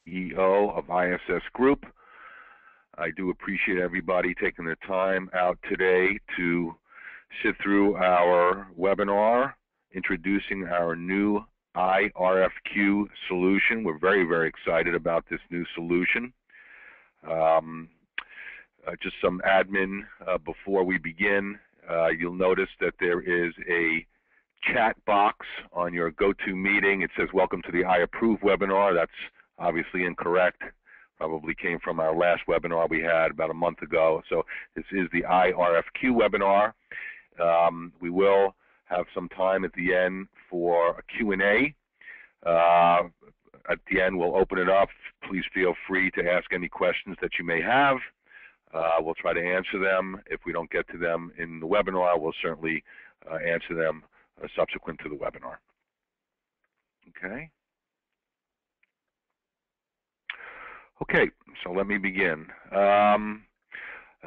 CEO of ISS Group. I do appreciate everybody taking the time out today to sit through our webinar introducing our new iRFQ solution. We're very, very excited about this new solution. Just some admin before we begin. You'll notice that there is a chat box on your GoToMeeting. It says, "Welcome to the iApprove webinar." That's obviously incorrect. Probably came from our last webinar we had about a month ago. So this is the iRFQ webinar. We will have some time at the end for a Q&A. At the end, we'll open it up. Please feel free to ask any questions that you may have. We'll try to answer them. If we don't get to them in the webinar, we'll certainly answer them subsequent to the webinar. Okay. Okay, so let me begin.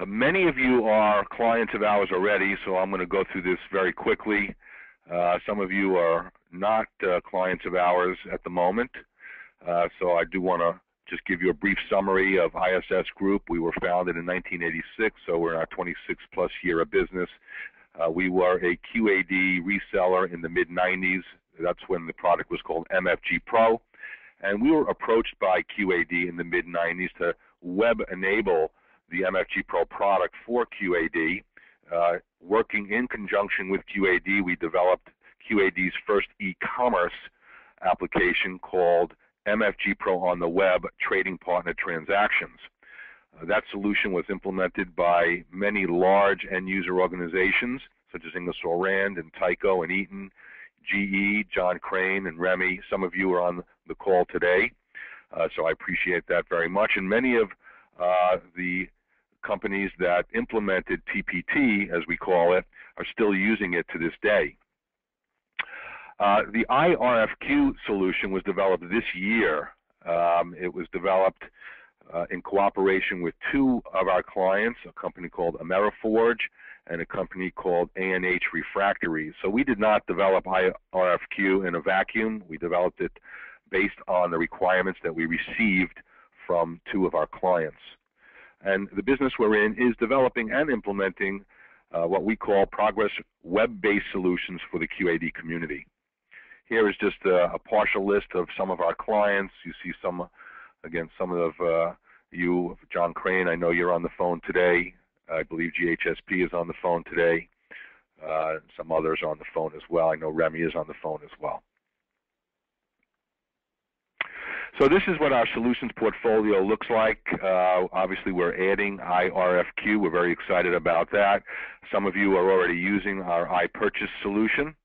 Many of you are clients of ours already, so I'm going to go through this very quickly. Some of you are not clients of ours at the moment, so I do want to just give you a brief summary of ISS Group. We were founded in 1986, so we're in our 26-plus year of business. We were a QAD reseller in the mid-90s. That's when the product was called MFG Pro. And we were approached by QAD in the mid-90s to web-enable the MFG Pro product for QAD. Working in conjunction with QAD, we developed QAD's first e-commerce application called MFG Pro on the Web Trading Partner Transactions. That solution was implemented by many large end-user organizations, such as Ingersoll Rand and Tyco and Eaton, GE, John Crane, and Remy. Some of you are on the call today, so I appreciate that very much. And many of the companies that implemented TPT, as we call it, are still using it to this day. The iRFQ solution was developed this year. It was developed in cooperation with two of our clients, a company called AmeriForge and a company called A&H Refractories. So we did not develop iRFQ in a vacuum. We developed it based on the requirements that we received from two of our clients. And the business we're in is developing and implementing what we call progress web-based solutions for the QAD community. Here is just a partial list of some of our clients. You see some, again, some of you, John Crane, I know you're on the phone today. I believe GHSP is on the phone today. Some others are on the phone as well. I know Remy is on the phone as well. So this is what our solutions portfolio looks like. Obviously, we're adding iRFQ. We're very excited about that. Some of you are already using our iPurchase solution.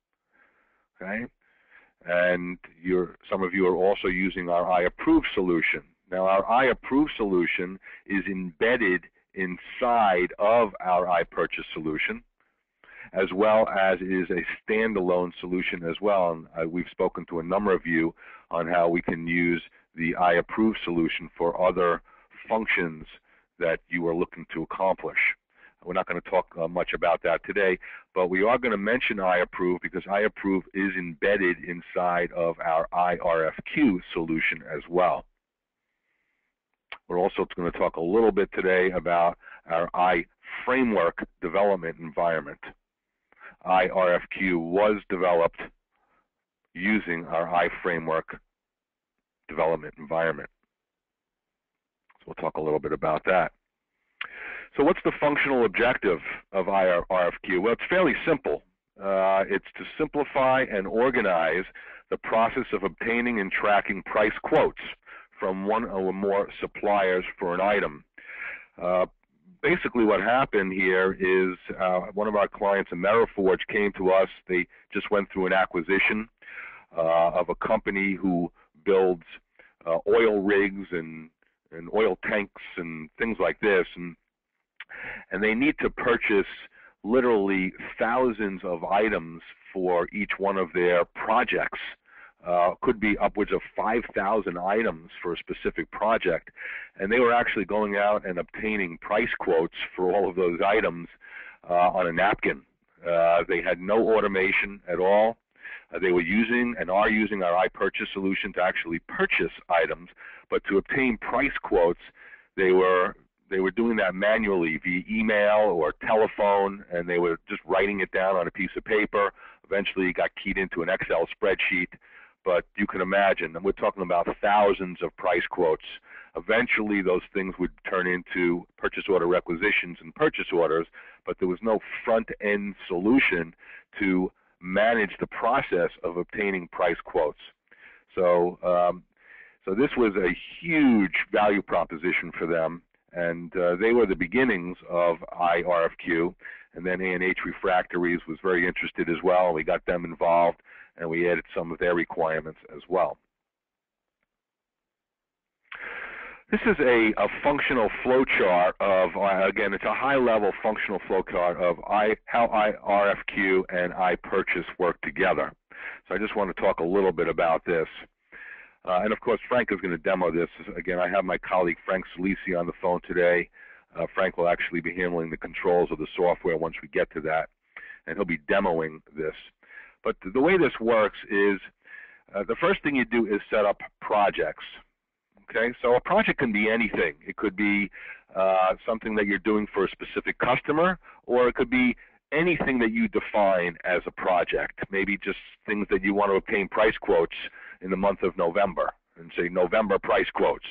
Okay. And some of you are also using our iApprove solution. Now, our iApprove solution is embedded inside of our iPurchase solution, as well as is a standalone solution as well. And we've spoken to a number of you on how we can use the iApprove solution for other functions that you are looking to accomplish. We're not going to talk much about that today, but we are going to mention iApprove because iApprove is embedded inside of our iRFQ solution as well. We're also going to talk a little bit today about our iFramework development environment. iRFQ was developed using our iFramework development environment. So we'll talk a little bit about that. So what's the functional objective of iRFQ? Well, it's fairly simple. It's to simplify and organize the process of obtaining and tracking price quotes from one or more suppliers for an item. Basically what happened here is one of our clients, AmeriForge, came to us. They just went through an acquisition of a company who builds oil rigs and oil tanks and things like this. And they need to purchase literally thousands of items for each one of their projects. Could be upwards of 5,000 items for a specific project. And they were actually going out and obtaining price quotes for all of those items on a napkin. They had no automation at all. They were using and are using our iPurchase solution to actually purchase items, but to obtain price quotes, they were doing that manually via email or telephone, and they were just writing it down on a piece of paper. Eventually it got keyed into an Excel spreadsheet, but you can imagine, and we're talking about thousands of price quotes. Eventually those things would turn into purchase order requisitions and purchase orders, but there was no front-end solution to manage the process of obtaining price quotes. So this was a huge value proposition for them, and they were the beginnings of iRFQ, and then A&H Refractories was very interested as well. We got them involved, and we added some of their requirements as well. This is a functional flow chart of, again, it's a high-level functional flow chart of how iRFQ and iPurchase work together. So I just want to talk a little bit about this. And of course, Frank is going to demo this. Again, I have my colleague Frank Salisi on the phone today. Frank will actually be handling the controls of the software once we get to that, and he'll be demoing this. But the way this works is the first thing you do is set up projects. Okay, so a project can be anything. It could be something that you're doing for a specific customer, or it could be anything that you define as a project. Maybe just things that you want to obtain price quotes in the month of November, and say November price quotes.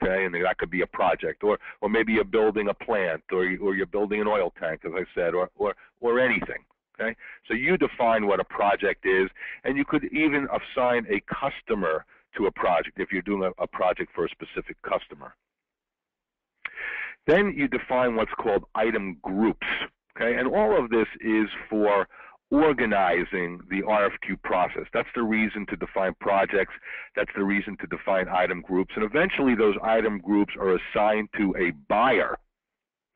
Okay, and that could be a project, or maybe you're building a plant, or you're building an oil tank, as I said, or anything. Okay, so you define what a project is, and you could even assign a customer to a project if you're doing a project for a specific customer. Then you define what's called item groups. Okay, and all of this is for organizing the RFQ process. That's the reason to define projects. That's the reason to define item groups. And eventually those item groups are assigned to a buyer.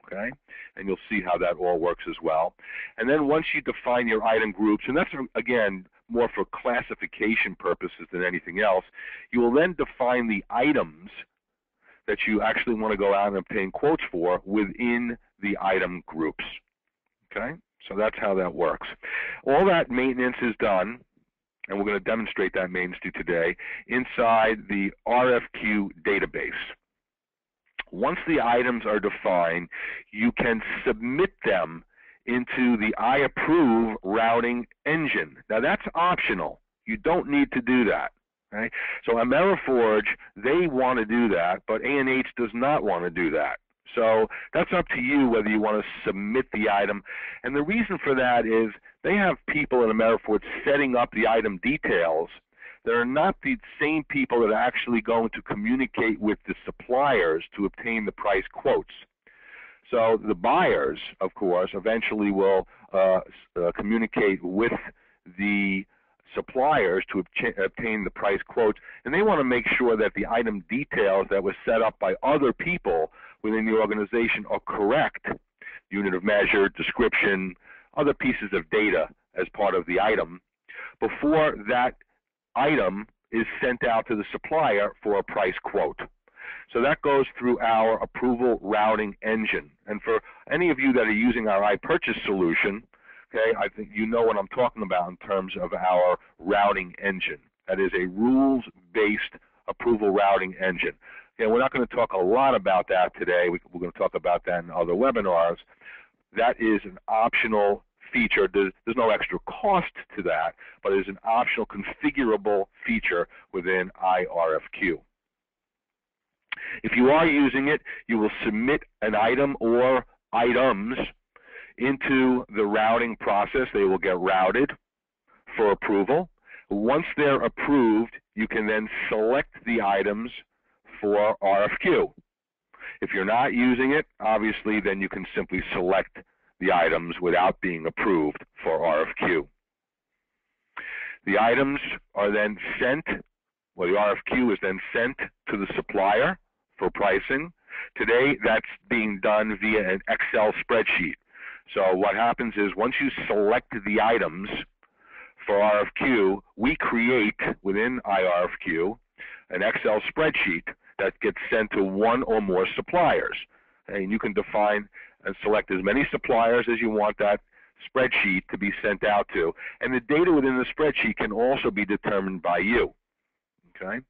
Okay, and you'll see how that all works as well. And then once you define your item groups, and that's, again, more for classification purposes than anything else, you will then define the items that you actually want to go out and obtain quotes for within the item groups. Okay, so that's how that works. All that maintenance is done, and we're going to demonstrate that maintenance to you today, inside the RFQ database. Once the items are defined, you can submit them into the iApprove routing engine. Now that's optional. You don't need to do that. Right? So AmeriForge, they want to do that, but A&H does not want to do that. So that's up to you whether you want to submit the item. And the reason for that is they have people in AmeriForge setting up the item details that are not the same people that are actually going to communicate with the suppliers to obtain the price quotes. So the buyers, of course, eventually will communicate with the suppliers to obtain the price quotes, and they want to make sure that the item details that were set up by other people within the organization are correct. Unit of measure, description, other pieces of data as part of the item, before that item is sent out to the supplier for a price quote. So that goes through our approval routing engine. And for any of you that are using our iPurchase solution, okay, I think you know what I'm talking about in terms of our routing engine. That is a rules-based approval routing engine. And we're not going to talk a lot about that today. We're going to talk about that in other webinars. That is an optional feature. There's no extra cost to that, but it is an optional configurable feature within iRFQ. If you are using it, you will submit an item or items into the routing process. They will get routed for approval. Once they're approved, you can then select the items for RFQ. If you're not using it, obviously, then you can simply select the items without being approved for RFQ. The items are then sent, well, the RFQ is then sent to the supplier for pricing. Today, that's being done via an Excel spreadsheet. So what happens is once you select the items for RFQ, we create within iRFQ an Excel spreadsheet that gets sent to one or more suppliers. And you can define and select as many suppliers as you want that spreadsheet to be sent out to, and the data within the spreadsheet can also be determined by you. Okay,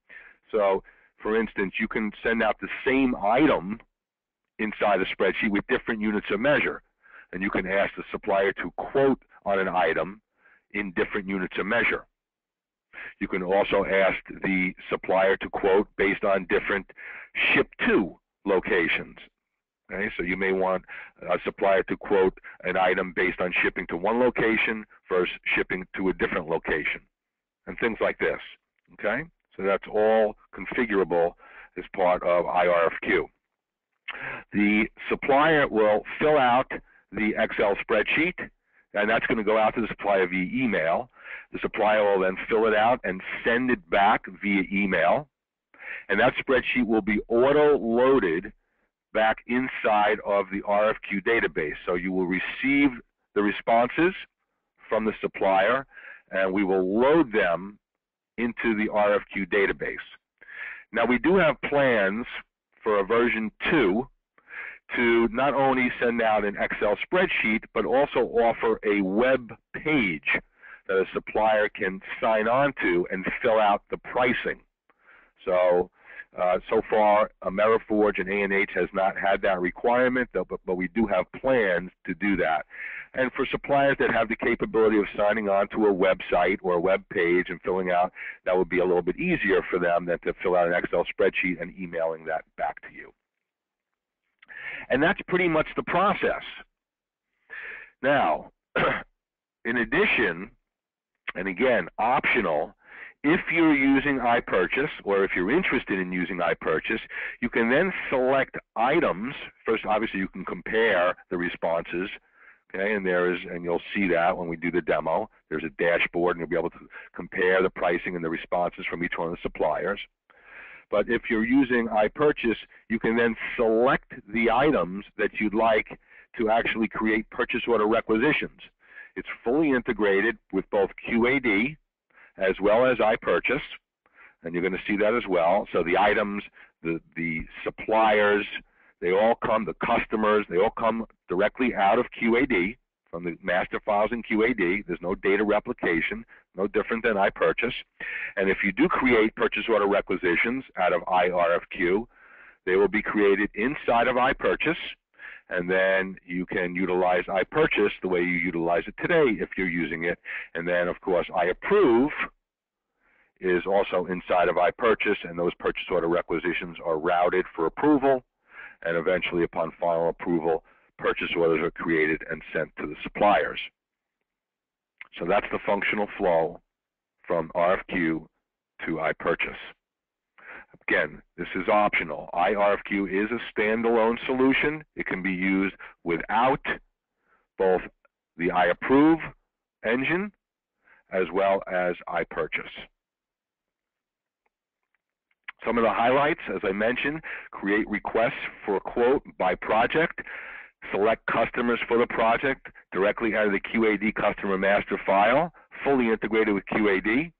so for instance, you can send out the same item inside a spreadsheet with different units of measure, and you can ask the supplier to quote on an item in different units of measure. You can also ask the supplier to quote based on different ship to locations. Okay, so you may want a supplier to quote an item based on shipping to one location versus shipping to a different location, and things like this. Okay, so that's all configurable as part of iRFQ. The supplier will fill out the Excel spreadsheet, and that's going to go out to the supplier via email. The supplier will then fill it out and send it back via email, and that spreadsheet will be auto-loaded back inside of the RFQ database. So you will receive the responses from the supplier, and we will load them into the RFQ database. Now, we do have plans for a version 2 to not only send out an Excel spreadsheet, but also offer a web page that a supplier can sign on to and fill out the pricing. So far, AmeriForge and A&H has not had that requirement, but we do have plans to do that. And for suppliers that have the capability of signing on to a website or a web page and filling out, that would be a little bit easier for them than to fill out an Excel spreadsheet and emailing that back to you. And that's pretty much the process. Now, in addition, and again, optional, if you're using iPurchase, or if you're interested in using iPurchase, you can then select items. First, obviously, you can compare the responses, okay, and you'll see that when we do the demo. There's a dashboard, and you'll be able to compare the pricing and the responses from each one of the suppliers. But if you're using iPurchase, you can then select the items that you'd like to actually create purchase order requisitions. It's fully integrated with both QAD as well as iPurchase, and you're going to see that as well. So the items, the suppliers, they all come, the customers, they all come directly out of QAD, from the master files in QAD. There's no data replication, no different than iPurchase. And if you do create purchase order requisitions out of iRFQ, they will be created inside of iPurchase, and then you can utilize iPurchase the way you utilize it today if you're using it. And then, of course, iApprove is also inside of iPurchase, and those purchase order requisitions are routed for approval, and eventually, upon final approval, purchase orders are created and sent to the suppliers. So that's the functional flow from RFQ to iPurchase. Again, this is optional. iRFQ is a standalone solution. It can be used without both the iApprove engine as well as iPurchase. Some of the highlights, as I mentioned: create requests for a quote by project, select customers for the project directly out of the QAD customer master file, fully integrated with QAD,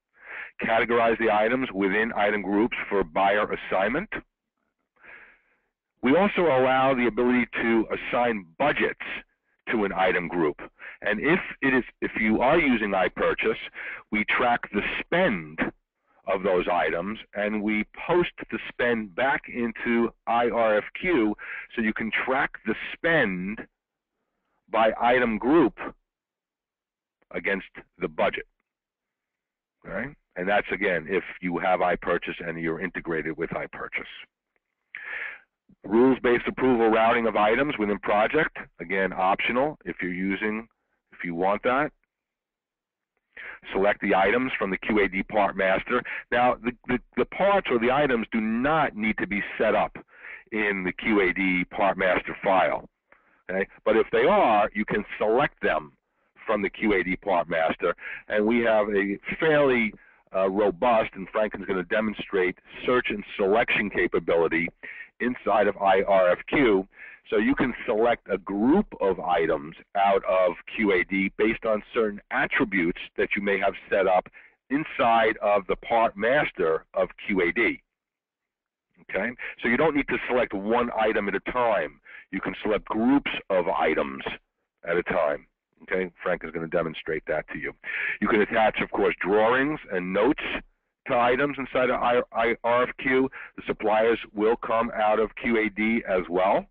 categorize the items within item groups for buyer assignment. We also allow the ability to assign budgets to an item group. And if you are using iPurchase, we track the spend of those items, and we post the spend back into iRFQ so you can track the spend by item group against the budget. All right? And that's, again, if you have iPurchase and you're integrated with iPurchase. Rules-based approval routing of items within project, again, optional if you want that. Select the items from the QAD part master. Now, the parts or the items do not need to be set up in the QAD part master file. Okay? But if they are, you can select them from the QAD part master. And we have a fairly robust, and Franklin's going to demonstrate, search and selection capability inside of iRFQ. So you can select a group of items out of QAD based on certain attributes that you may have set up inside of the part master of QAD. Okay? So you don't need to select one item at a time. You can select groups of items at a time. Okay, Frank is going to demonstrate that to you. You can attach, of course, drawings and notes to items inside of iRFQ. The suppliers will come out of QAD as well.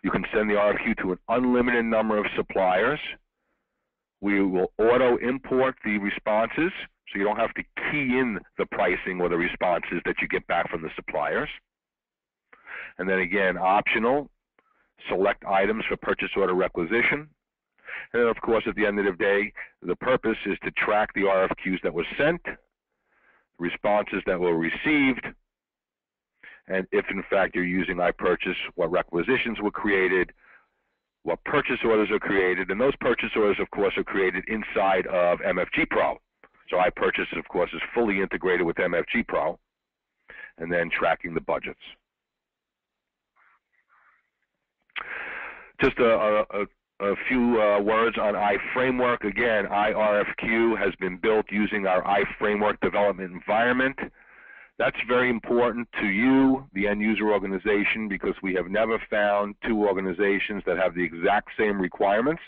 You can send the RFQ to an unlimited number of suppliers. We will auto-import the responses, so you don't have to key in the pricing or the responses that you get back from the suppliers. And then again, optional, select items for purchase order requisition. And then, of course, at the end of the day, the purpose is to track the RFQs that were sent, responses that were received, and if, in fact, you're using iPurchase, what requisitions were created, what purchase orders are created, and those purchase orders, of course, are created inside of MFG Pro. So iPurchase, of course, is fully integrated with MFG Pro, and then tracking the budgets. Just a few words on iFramework. Again, iRFQ has been built using our iFramework development environment. That's very important to you, the end user organization, because we have never found two organizations that have the exact same requirements.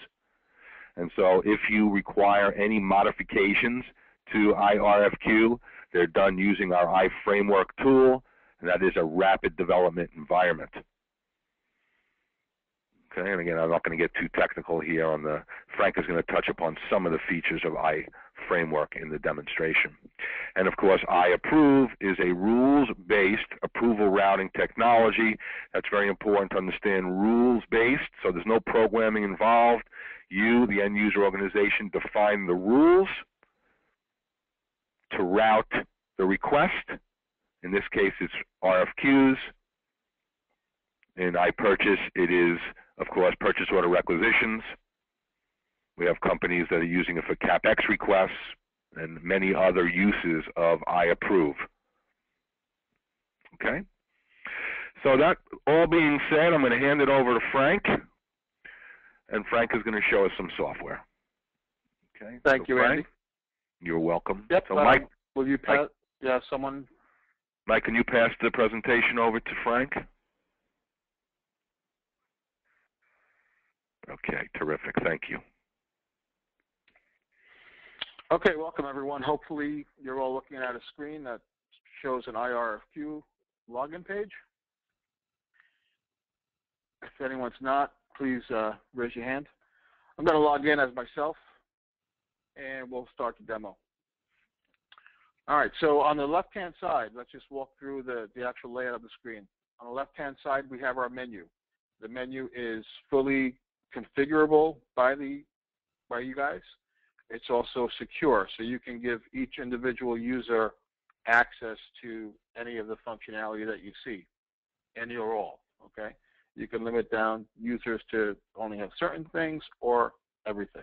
And so if you require any modifications to iRFQ, they're done using our iFramework tool, and that is a rapid development environment. Okay, and again, I'm not going to get too technical here on the, Frank is going to touch upon some of the features of iFramework in the demonstration. And of course, iApprove is a rules-based approval routing technology. That's very important to understand, rules-based, so there's no programming involved. You, the end user organization, define the rules to route the request. In this case, it's RFQs. In iPurchase, it is, of course, purchase order requisitions. We have companies that are using it for CapEx requests and many other uses of iApprove. Okay? So that all being said, I'm going to hand it over to Frank, and Frank is going to show us some software. Okay? Thank you, Frank, Andy. you're welcome. Yep. So Mike, will you pass? Yeah, someone. Mike, can you pass the presentation over to Frank? Okay, terrific. Thank you. Okay, welcome everyone. Hopefully you're all looking at a screen that shows an iRFQ login page. If anyone's not, please raise your hand. I'm going to log in as myself, and we'll start the demo. All right, so on the left-hand side, let's just walk through the actual layout of the screen. On the left-hand side, we have our menu. The menu is fully configurable by you guys. It's also secure, so you can give each individual user access to any of the functionality that you see, any or all, okay? You can limit down users to only have certain things or everything,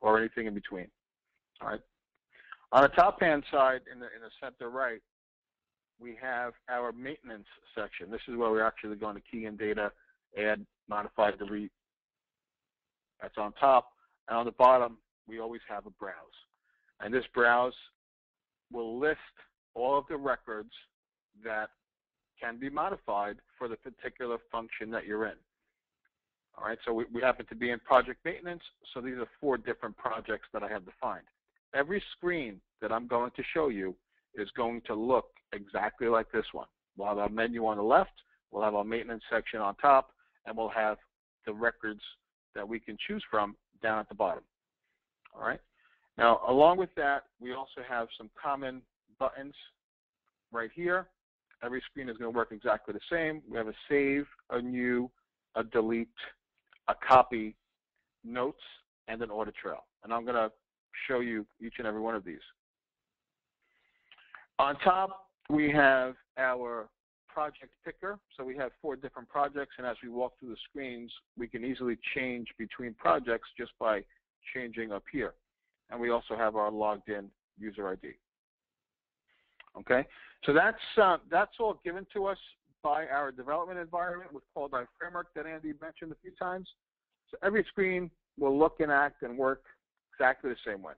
or anything in between, all right? On the top-hand side, in the center right, we have our maintenance section. This is where we're actually going to key in data, add, modify, delete. That's on top. And on the bottom, we always have a browse. And this browse will list all of the records that can be modified for the particular function that you're in. All right, so we happen to be in project maintenance, so these are 4 different projects that I have defined. Every screen that I'm going to show you is going to look exactly like this one. We'll have our menu on the left, we'll have our maintenance section on top, and we'll have the records that we can choose from down at the bottom. All right. Now, along with that, we also have some common buttons right here. Every screen is going to work exactly the same. We have a save, a new, a delete, a copy, notes, and an audit trail. And I'm going to show you each and every one of these. On top, we have our project picker. So we have 4 different projects, and as we walk through the screens, we can easily change between projects just by changing up here. And we also have our logged in user ID. Okay, so that's all given to us by our development environment, what's called our framework that Andy mentioned a few times. So every screen will look and act and work exactly the same way.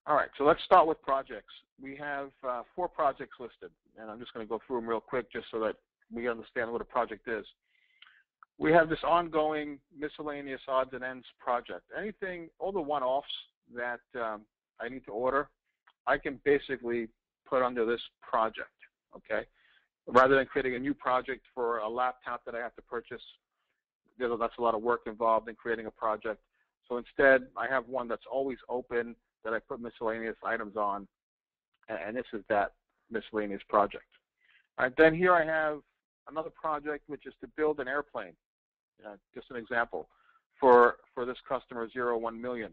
All right, so let's start with projects. We have 4 projects listed, and I'm just going to go through them real quick just so that we understand what a project is. we have this ongoing miscellaneous odds and ends project. Anything, all the one-offs that I need to order, I can basically put under this project, okay? Rather than creating a new project for a laptop that I have to purchase, that's a lot of work involved in creating a project. So instead, I have one that's always open that I put miscellaneous items on, and this is that miscellaneous project. All right, then here I have another project, which is to build an airplane. Just an example. For this customer, 01 million.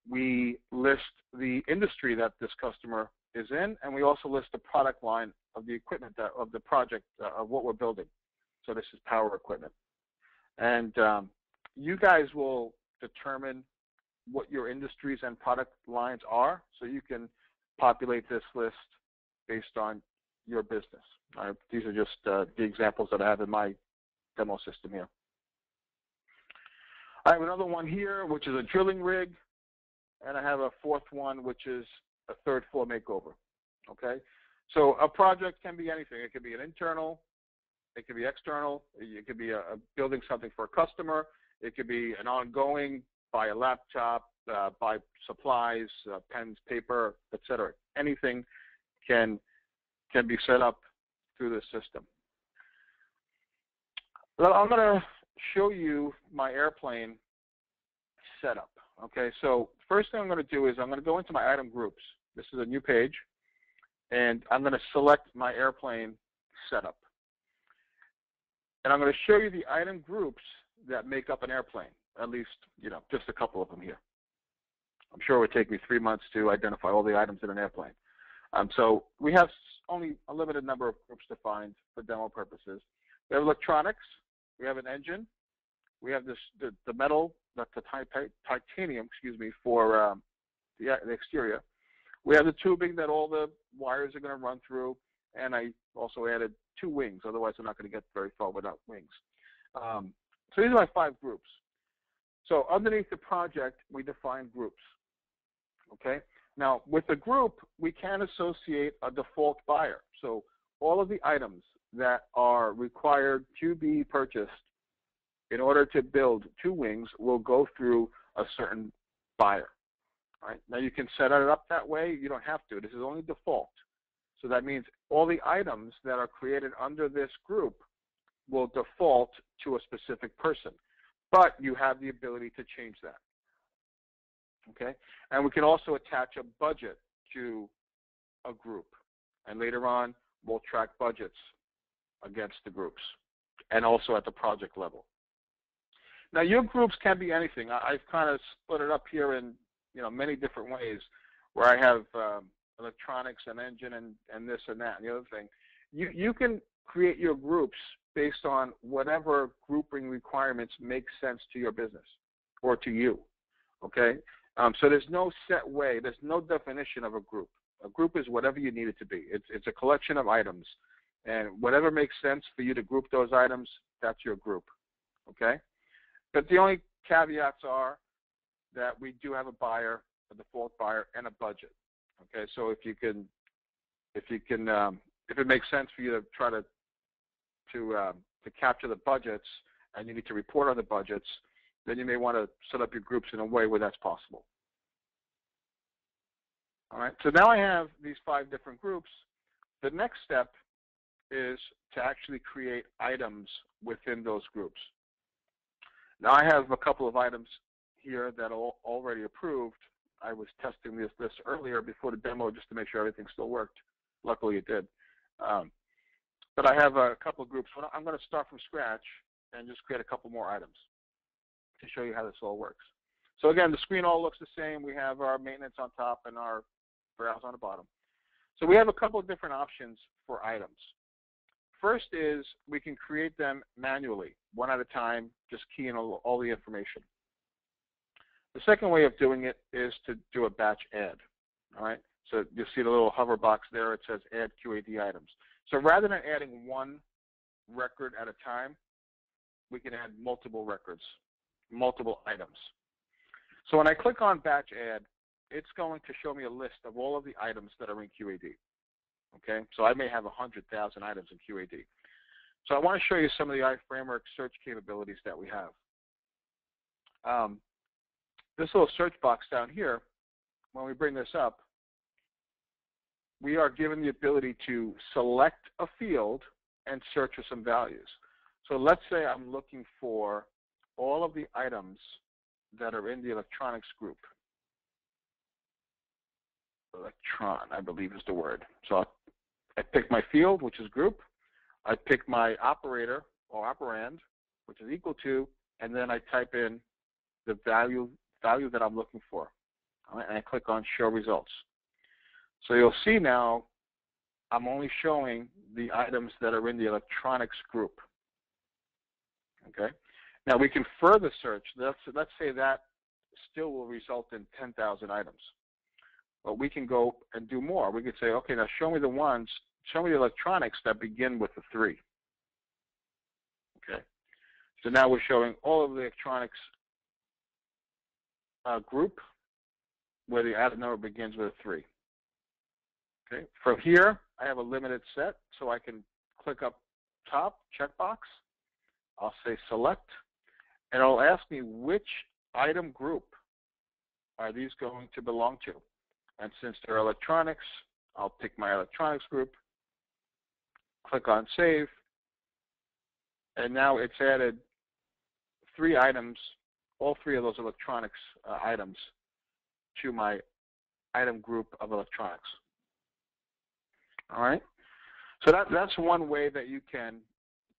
We list the industry that this customer is in, and we also list the product line of the equipment, of the project, of what we're building. So this is power equipment. And you guys will determine what your industries and product lines are, so you can populate this list based on your business. All right, these are just the examples that I have in my demo system here. I have another one here, which is a drilling rig, and I have a fourth one, which is a third floor makeover. Okay, so a project can be anything. It could be an internal, it could be external, it could be a building something for a customer, it could be an ongoing, buy a laptop, buy supplies, pens, paper, etc. Anything can be set up through this system. Well, I'm going to show you my airplane setup. Okay, so first thing I'm going to do is I'm going to go into my item groups. This is a new page, and I'm going to select my airplane setup. And I'm going to show you the item groups that make up an airplane, at least, just a couple of them here. I'm sure it would take me 3 months to identify all the items in an airplane. So we have only a limited number of groups defined for demo purposes. We have electronics, we have an engine, we have the metal, the titanium, for the exterior. We have the tubing that all the wires are going to run through, and I also added 2 wings. Otherwise, I'm not going to get very far without wings. So these are my 5 groups. So underneath the project, we define groups. Okay. Now, with a group, we can associate a default buyer. So all of the items that are required to be purchased in order to build 2 wings will go through a certain buyer. All right. Now, you can set it up that way. You don't have to. This is only default. So that means all the items that are created under this group will default to a specific person. But you have the ability to change that. Okay? And we can also attach a budget to a group. And later on, we'll track budgets against the groups, and also at the project level. Now, your groups can be anything. I've kind of split it up here in many different ways, where I have electronics and engine and this and that and the other thing. You can create your groups based on whatever grouping requirements make sense to your business or to you. Okay? So there's no set way. There's no definition of a group. A group is whatever you need it to be. It's a collection of items. And whatever makes sense for you to group those items, that's your group. Okay? But the only caveats are that we do have a buyer, a default buyer, and a budget. Okay? So if it makes sense for you to try to capture the budgets, and you need to report on the budgets, then you may want to set up your groups in a way where that's possible. All right, so now I have these 5 different groups. The next step is to actually create items within those groups. Now I have a couple of items here that are already approved. I was testing this earlier before the demo just to make sure everything still worked. Luckily it did. But I have a couple of groups. I'm going to start from scratch and just create a couple more items to show you how this all works. So again, the screen all looks the same. We have our maintenance on top and our browse on the bottom. So we have a couple of different options for items. First is we can create them manually, one at a time, just key in all the information. The second way of doing it is to do a batch add. All right. So you'll see the little hover box there. It says add QAD items. So rather than adding one record at a time, we can add multiple records, multiple items. So when I click on batch add, it's going to show me a list of all of the items that are in QAD. Okay, so I may have 100,000 items in QAD. So I want to show you some of the iFramework search capabilities that we have. This little search box down here, when we bring this up, we are given the ability to select a field and search for some values. So let's say I'm looking for all of the items that are in the electronics group. Electron, I believe is the word. So I pick my field, which is group. I pick my operator or operand, which is equal to, and then I type in the value that I'm looking for. All right, and I click on Show Results. So you'll see now I'm only showing the items that are in the electronics group. Okay. Now we can further search. Let's say that still will result in 10,000 items. But we can go and do more. We could say, okay, now show me the electronics that begin with a 3. Okay. So now we're showing all of the electronics group where the item number begins with a 3. Okay. From here, I have a limited set, so I can click up top, checkbox. I'll say select, and it'll ask me which item group are these going to belong to. And since they're electronics, I'll pick my electronics group, click on Save, and now it's added 3 items, all 3 of those electronics items, to my item group of electronics. All right? So that's one way that you can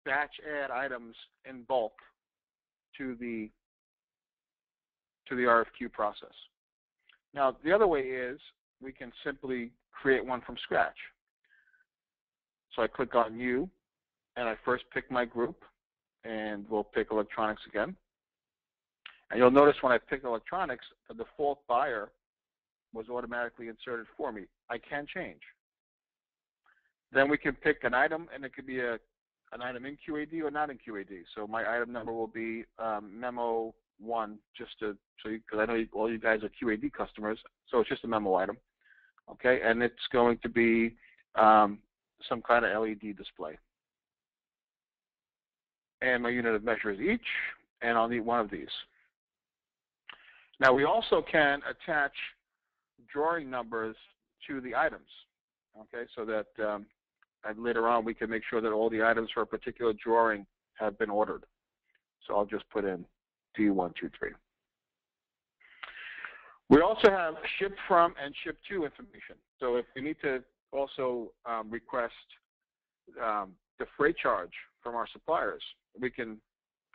batch add items in bulk to the RFQ process. Now, the other way is we can simply create one from scratch. So I click on New, and I first pick my group, and we'll pick electronics again. And you'll notice when I pick electronics, the default buyer was automatically inserted for me. I can change. Then we can pick an item, and it could be an item in QAD or not in QAD. So my item number will be Memo 1, just to so because I know all you guys are QAD customers, so it's just a memo item, okay? And it's going to be some kind of LED display. And my unit of measure is each, and I'll need one of these. Now we also can attach drawing numbers to the items, okay? So that later on we can make sure that all the items for a particular drawing have been ordered. So I'll just put in D123. We also have ship from and ship to information. So if we need to also request the freight charge from our suppliers, we can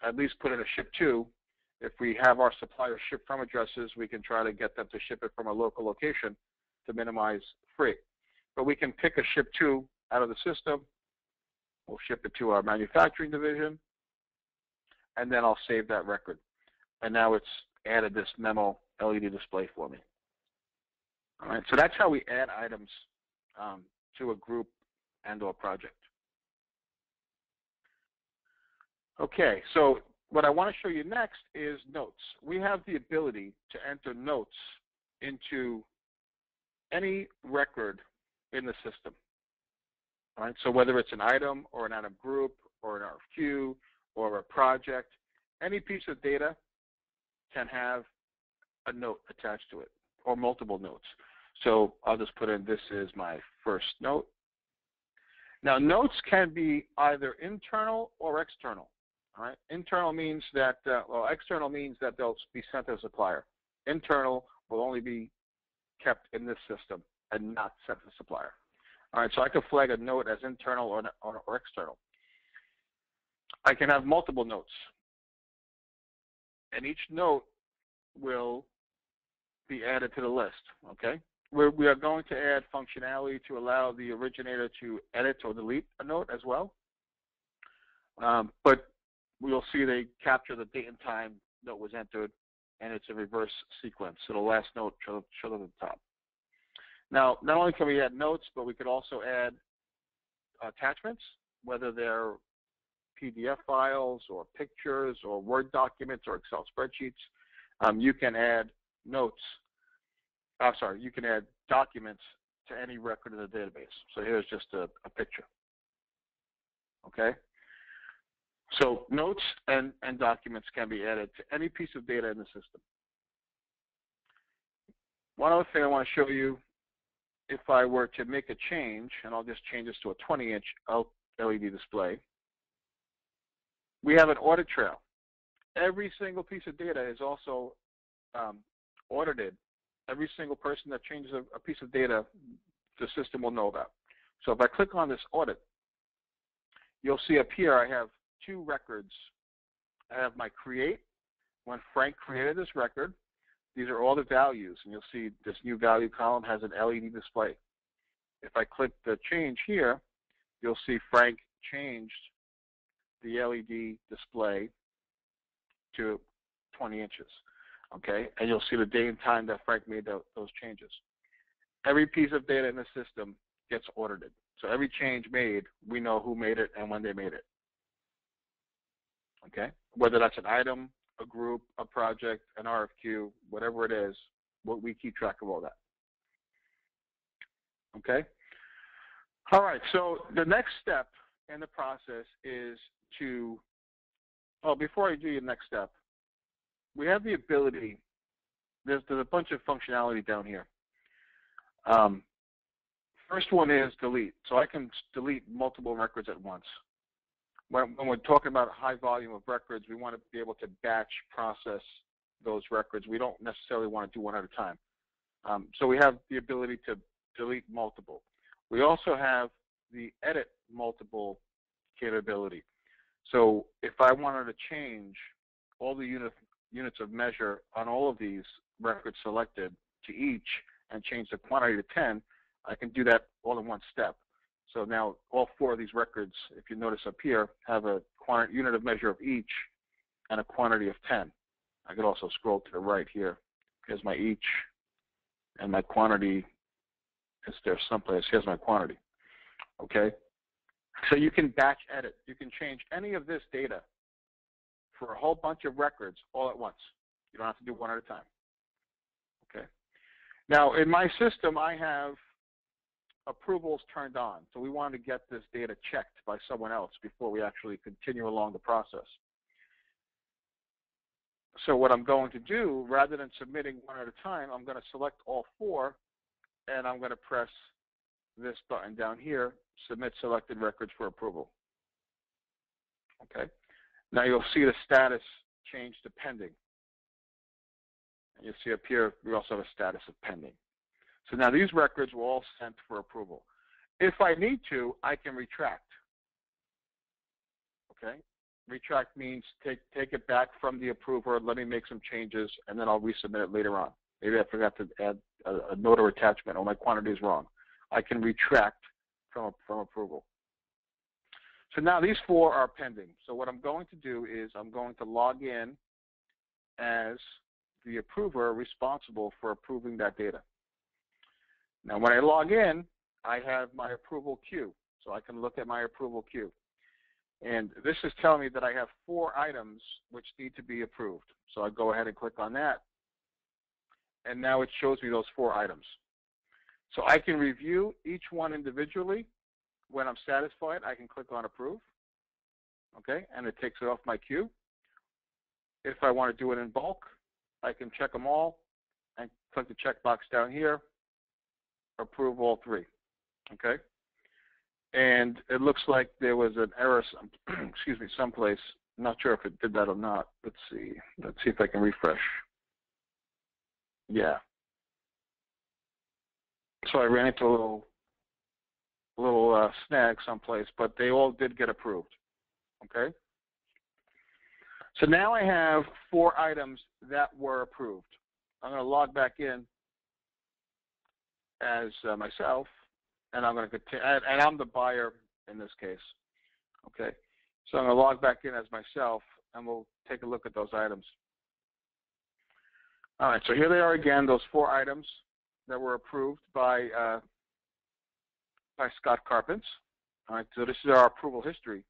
at least put in a ship to. If we have our supplier ship from addresses, we can try to get them to ship it from a local location to minimize freight. But we can pick a ship to out of the system. We'll ship it to our manufacturing division, and then I'll save that record. And now it's added this memo LED display for me. All right, so that's how we add items to a group and or project. Okay, so what I want to show you next is notes. We have the ability to enter notes into any record in the system. All right, so whether it's an item or an item group or an RFQ or a project, any piece of data can have a note attached to it or multiple notes. So I'll just put in this is my first note. Now notes can be either internal or external. All right, internal means that, well, external means that they'll be sent to a supplier. Internal will only be kept in this system and not sent to the supplier. All right, so I can flag a note as internal or external. I can have multiple notes, and each note will be added to the list, okay? We are going to add functionality to allow the originator to edit or delete a note as well. But we'll see they capture the date and time note was entered, and it's a reverse sequence. So the last note shows at the top. Now, not only can we add notes, but we could also add attachments, whether they're PDF files or pictures or Word documents or Excel spreadsheets. You can add notes. You can add documents to any record in the database. So here's just a picture. Okay. So notes and documents can be added to any piece of data in the system. One other thing I want to show you, if I were to make a change, and I'll just change this to a 20-inch LED display, we have an audit trail. Every single piece of data is also audited. Every single person that changes a piece of data, the system will know about. So if I click on this audit, you'll see up here I have two records. I have my create, when Frank created this record. These are all the values, and you'll see this new value column has an LED display. If I click the change here, you'll see Frank changed the LED display to 20 inches, okay? And you'll see the day and time that Frank made those changes. Every piece of data in the system gets audited. So every change made, we know who made it and when they made it, okay? Whether that's an item, a group, a project, an RFQ, whatever it is, we keep track of all that, okay? All right, so the next step in the process is to, before I do your next step, we have the ability, there's a bunch of functionality down here. First one is delete. So I can delete multiple records at once. When we're talking about a high volume of records, we want to be able to batch process those records. We don't necessarily want to do one at a time. So we have the ability to delete multiple. We also have the edit multiple capability. So if I wanted to change all the units of measure on all of these records selected to each and change the quantity to 10, I can do that all in one step. So now all four of these records, if you notice up here, have a unit of measure of each and a quantity of 10. I could also scroll to the right here. Here's my each, and my quantity is there someplace. Here's my quantity, okay? So you can batch edit. You can change any of this data for a whole bunch of records all at once. You don't have to do one at a time, okay? Now, in my system, I have approvals turned on. So we want to get this data checked by someone else before we actually continue along the process. So what I'm going to do, rather than submitting one at a time, I'm going to select all four, and I'm going to press this button down here, Submit Selected Records for Approval. Okay. Now you'll see the status change to pending. And you'll see up here, we also have a status of pending. So now these records were all sent for approval. If I need to, I can retract. Okay? Retract means take it back from the approver, let me make some changes, and then I'll resubmit it later on. Maybe I forgot to add a note or attachment, or my quantity is wrong. I can retract from approval. So now these four are pending. So what I'm going to do is I'm going to log in as the approver responsible for approving that data. Now when I log in, I have my approval queue. So I can look at my approval queue. And this is telling me that I have 4 items which need to be approved. So I go ahead and click on that. And now it shows me those 4 items. So I can review each one individually. When I'm satisfied, I can click on Approve. Okay, and it takes it off my queue. If I want to do it in bulk, I can check them all and click the checkbox down here, approve all 3. Okay, and it looks like there was an error, excuse me, someplace. I'm not sure if it did that or not. Let's see if I can refresh. Yeah. So I ran into a little snag someplace, but they all did get approved. Okay. So now I have 4 items that were approved. I'm going to log back in as myself, and I'm going to continue, and I'm the buyer in this case. Okay. So I'm going to log back in as myself, and we'll take a look at those items. All right. So here they are again, those 4 items that were approved by Scott Carpens. All right, so this is our approval history.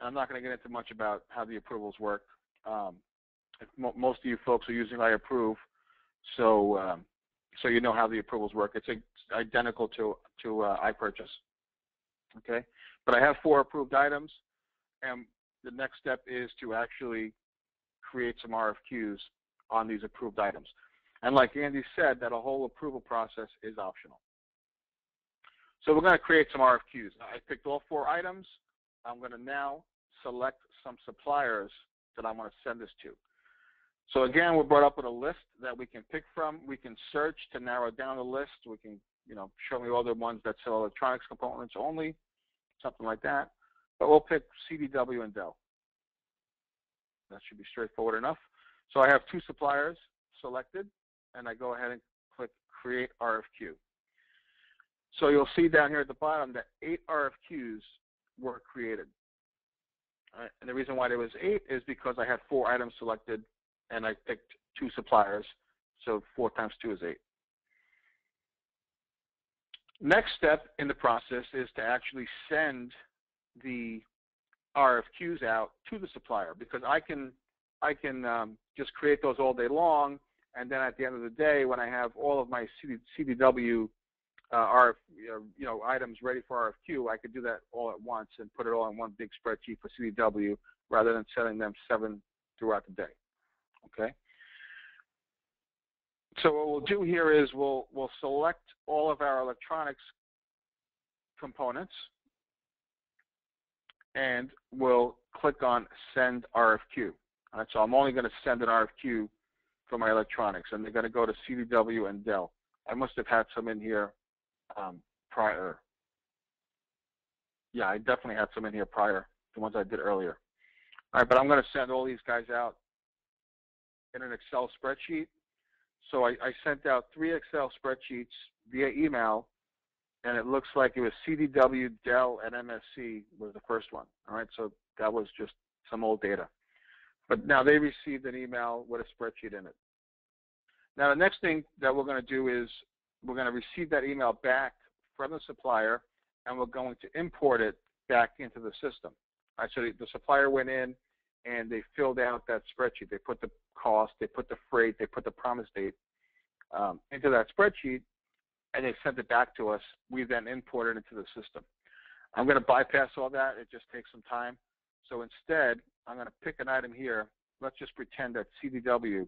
I'm not going to get into much about how the approvals work. Most of you folks are using iApprove, so you know how the approvals work. It's identical to iPurchase. Okay, but I have 4 approved items, and the next step is to actually create some RFQs on these approved items. And like Andy said, that a whole approval process is optional. So we're going to create some RFQs. I picked all 4 items. I'm going to now select some suppliers that I want to send this to. So again, we're brought up with a list that we can pick from. We can search to narrow down the list. We can, show me all the ones that sell electronics components only, something like that. But we'll pick CDW and Dell. That should be straightforward enough. So I have 2 suppliers selected, and I go ahead and click Create RFQ. So you'll see down here at the bottom that 8 RFQs were created. All right. And the reason why there was 8 is because I had 4 items selected, and I picked 2 suppliers. So 4 times 2 is 8. Next step in the process is to actually send the RFQs out to the supplier, because I can just create those all day long, and then at the end of the day, when I have all of my CDW items ready for RFQ, I could do that all at once and put it all in one big spreadsheet for CDW rather than sending them 7 throughout the day. Okay. So what we'll do here is we'll select all of our electronics components, and we'll click on Send RFQ. All right, so I'm only going to send an RFQ for my electronics, and they're going to go to CDW and Dell. I must have had some in here prior. Yeah, I definitely had some in here prior, the ones I did earlier. All right, but I'm going to send all these guys out in an Excel spreadsheet. So I sent out 3 Excel spreadsheets via email, and it looks like it was CDW, Dell, and MSC was the first one. All right, so that was just some old data. But now they received an email with a spreadsheet in it. Now the next thing that we're going to do is we're going to receive that email back from the supplier, and we're going to import it back into the system. All right, so the supplier went in and they filled out that spreadsheet. They put the cost, they put the freight, they put the promise date into that spreadsheet, and they sent it back to us. We then import it into the system. I'm going to bypass all that. It just takes some time. So instead, I'm going to pick an item here. Let's just pretend that CDW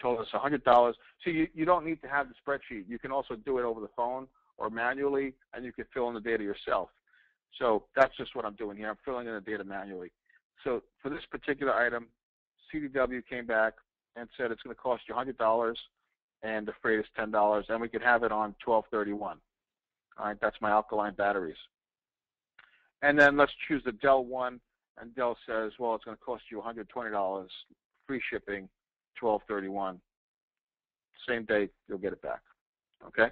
told us $100. So you don't need to have the spreadsheet. You can also do it over the phone or manually, and you can fill in the data yourself. So that's just what I'm doing here. I'm filling in the data manually. So for this particular item, CDW came back and said it's going to cost you $100, and the freight is $10, and we could have it on 12/31. All right, that's my alkaline batteries. And then let's choose the Dell one, and Dell says, well, it's going to cost you $120, free shipping, 12/31. Same day, you'll get it back. Okay?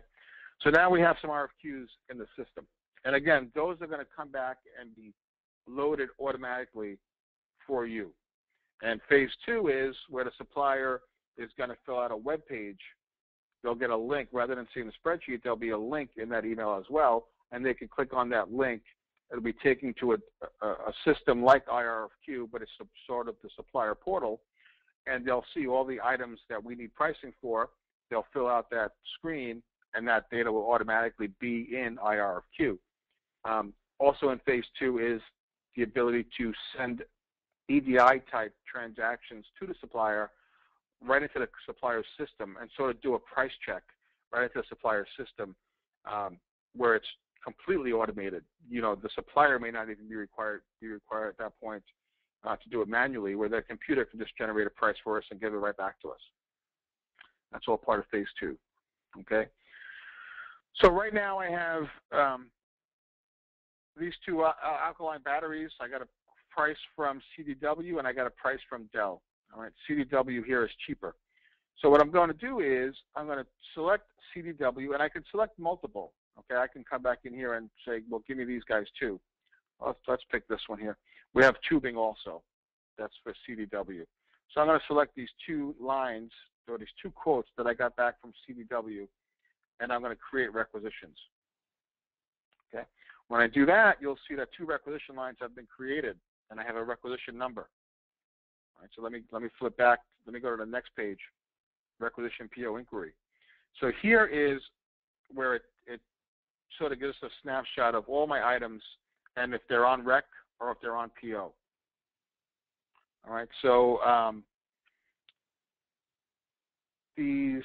So now we have some RFQs in the system. And again, those are going to come back and be loaded automatically for you. And phase 2 is where the supplier is going to fill out a web page. They'll get a link. Rather than seeing the spreadsheet, there'll be a link in that email as well, and they can click on that link. It'll be taken to a system like iRFQ, but it's sort of the supplier portal, and they'll see all the items that we need pricing for. They'll fill out that screen, and that data will automatically be in iRFQ. Also in phase 2 is the ability to send EDI-type transactions to the supplier right into the supplier's system and sort of do a price check right into the supplier's system where it's completely automated. You know, the supplier may not even be required at that point to do it manually, where their computer can just generate a price for us and give it right back to us. That's all part of phase 2. Okay. So right now I have these 2 alkaline batteries. I got a price from CDW and I got a price from Dell. All right, CDW here is cheaper. So what I'm going to do is I'm going to select CDW, and I can select multiple. Okay, I can come back in here and say, well, give me these guys too. Let's pick this one here. We have tubing also. That's for CDW. So I'm going to select these 2 lines, or these 2 quotes that I got back from CDW, and I'm going to create requisitions. Okay. When I do that, you'll see that 2 requisition lines have been created, and I have a requisition number. All right, so let me flip back. Let me go to the next page, requisition PO inquiry. So here is where it sort of gives us a snapshot of all my items, and if they're on rec, or if they're on PO. All right, so this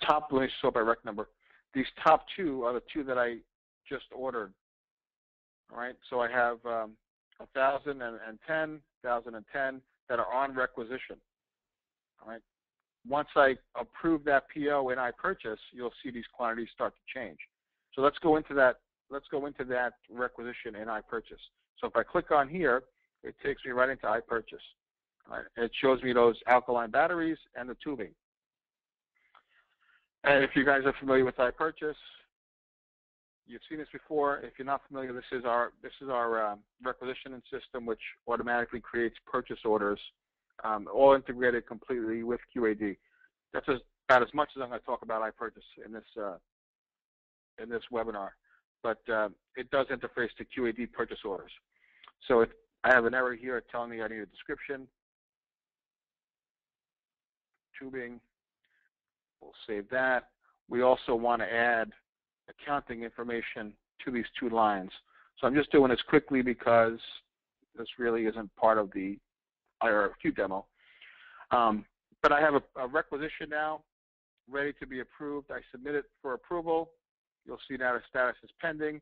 top, let me sort by rec number. These top two are the two that I just ordered. All right, so I have 1,010, 1,010 that are on requisition. All right, once I approve that PO in iPurchase, you'll see these quantities start to change. So let's go into that. Let's go into that requisition in iPurchase. So if I click on here, it takes me right into iPurchase. All right, it shows me those alkaline batteries and the tubing. And if you guys are familiar with iPurchase, you've seen this before. If you're not familiar, this is our requisitioning system, which automatically creates purchase orders, all integrated completely with QAD. That's about as much as I'm going to talk about iPurchase in this webinar, but it does interface to QAD purchase orders. So if I have an error here telling me I need a description, tubing, we'll save that. We also want to add accounting information to these two lines. So I'm just doing this quickly because this really isn't part of the iRFQ demo. But I have a requisition now ready to be approved. I submit it for approval. You'll see now the status is pending.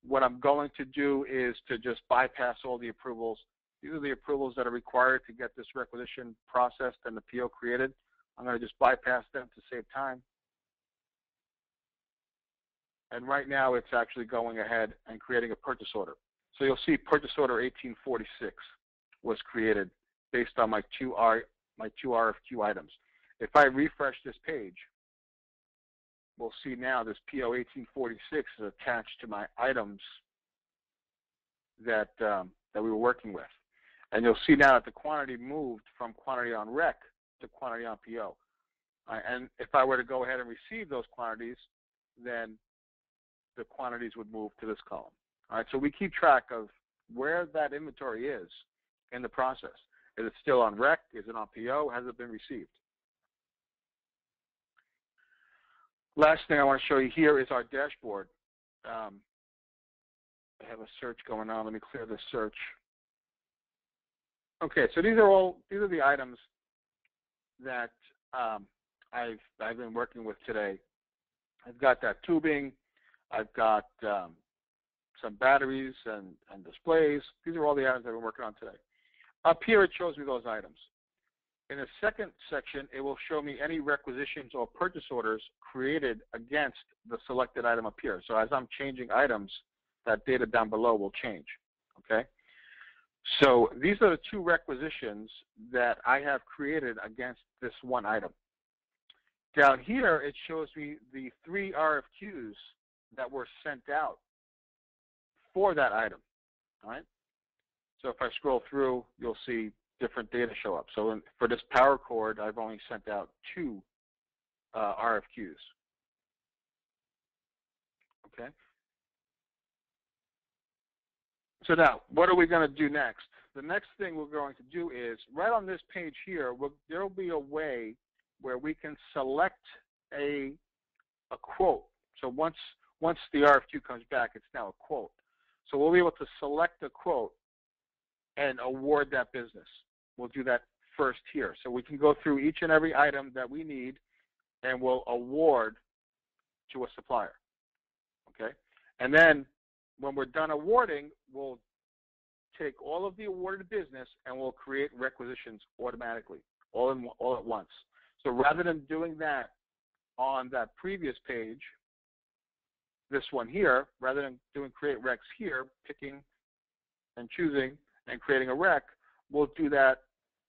What I'm going to do is to just bypass all the approvals. These are the approvals that are required to get this requisition processed and the PO created. I'm going to just bypass them to save time. And right now it's actually going ahead and creating a purchase order. So you'll see purchase order 1846 was created based on my two RFQ items. If I refresh this page, we'll see now this PO 1846 is attached to my items that we were working with. And you'll see now that the quantity moved from quantity on rec to quantity on PO. And if I were to go ahead and receive those quantities, then the quantities would move to this column. All right, so we keep track of where that inventory is in the process. Is it still on rec? Is it on PO? Has it been received? Last thing I want to show you here is our dashboard. I have a search going on. Let me clear this search. Okay, so these are the items that I've been working with today. I've got that tubing. I've got some batteries and displays. These are all the items I've been working on today. Up here, it shows me those items. In the second section, it will show me any requisitions or purchase orders created against the selected item up here. So as I'm changing items, that data down below will change, okay? So these are the two requisitions that I have created against this one item. Down here, it shows me the 3 RFQs that were sent out for that item, all right? So if I scroll through, you'll see different data show up. So for this power cord, I've only sent out 2 RFQs, okay? So now, what are we going to do next? The next thing we're going to do is, right on this page here, there will be a way where we can select a quote. So once the RFQ comes back, it's now a quote. So we'll be able to select a quote and award that business. We'll do that first here. So we can go through each and every item that we need, and we'll award to a supplier, okay? And then when we're done awarding, we'll take all of the awarded business and we'll create requisitions automatically, all at once. So rather than doing that on that previous page, this one here, rather than doing create recs here, picking and choosing and creating a rec, we'll do that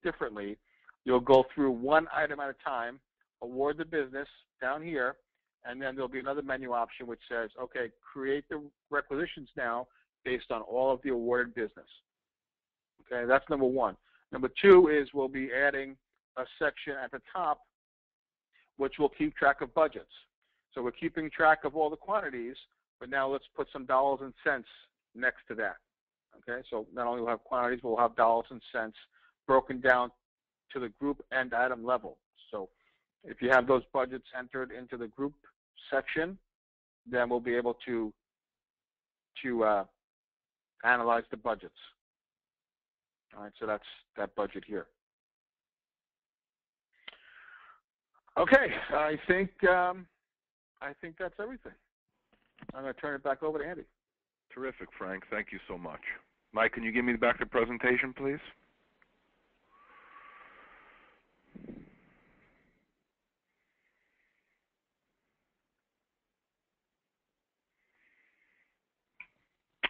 differently. You'll go through one item at a time, award the business down here, and then there'll be another menu option which says, okay, create the requisitions now based on all of the awarded business. Okay, that's number one. Number two is we'll be adding a section at the top which will keep track of budgets. So we're keeping track of all the quantities, but now let's put some dollars and cents next to that. Okay, so not only we'll have quantities, we'll have dollars and cents broken down to the group and item level. So if you have those budgets entered into the group section, then we'll be able to to analyze the budgets. All right, so that's that budget here. Okay, I think that's everything. I'm going to turn it back over to Andy. Terrific, Frank. Thank you so much. Mike, can you give me back the presentation, please?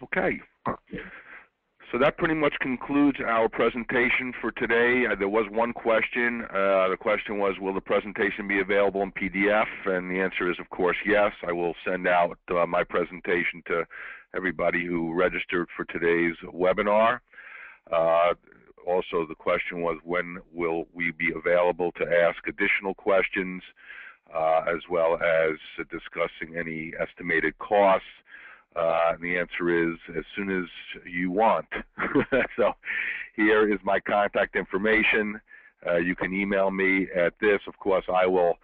Okay. So that pretty much concludes our presentation for today. There was one question. The question was, will the presentation be available in PDF? And the answer is, of course, yes. I will send out my presentation to everybody who registered for today's webinar. Also, the question was, when will we be available to ask additional questions, as well as discussing any estimated costs? And the answer is, as soon as you want. So here is my contact information. You can email me at this. Of course, I will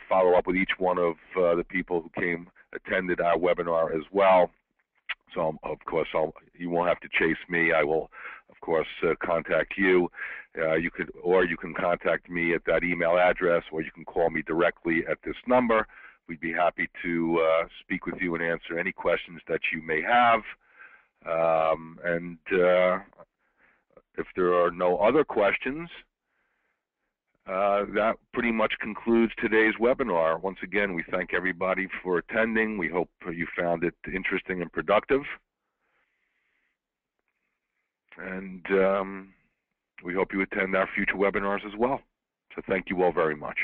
follow up with each one of the people who attended our webinar as well. So, of course, you won't have to chase me. I will, of course, contact you. You can contact me at that email address, or you can call me directly at this number. We'd be happy to speak with you and answer any questions that you may have. And if there are no other questions, that pretty much concludes today's webinar. Once again, we thank everybody for attending. We hope you found it interesting and productive. And we hope you attend our future webinars as well. So thank you all very much.